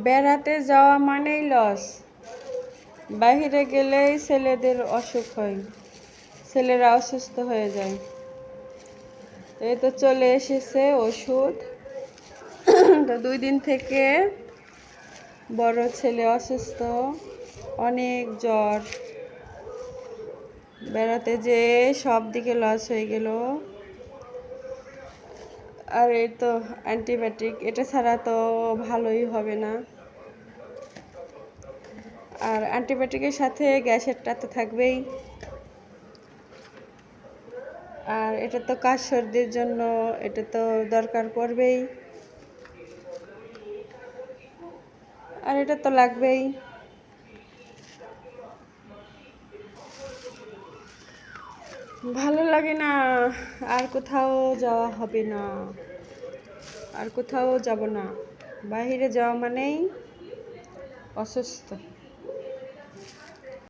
বেড়াতে যাওয়া মানেই লস। বাইরে গেলেই ছেলেদের অসুখ হয়, ছেলেরা অসুস্থ হয়ে যায়। এই তো চলে এসেছে ওষুধ। তো 2 দিন থেকে বড় ছেলে অসুস্থ, অনেক জ্বর। বেড়াতে যেয়ে সব দিকে লস হয়ে গেল। আর এই তো অ্যান্টিবায়োটিক, এটা ছাড়া তো ভালোই হবে না। আর অ্যান্টিবায়োটিকের সাথে গ্যাসেরটা তো থাকবেই। আর এটা তো কাশ সর্দির জন্য এটা তো দরকার পড়বেই, আর এটা তো লাগবেই। ভালো লাগে না, আর কোথাও যাওয়া হবে না, আর কোথাও যাব না। বাইরে যাওয়া মানেই অসুস্থ।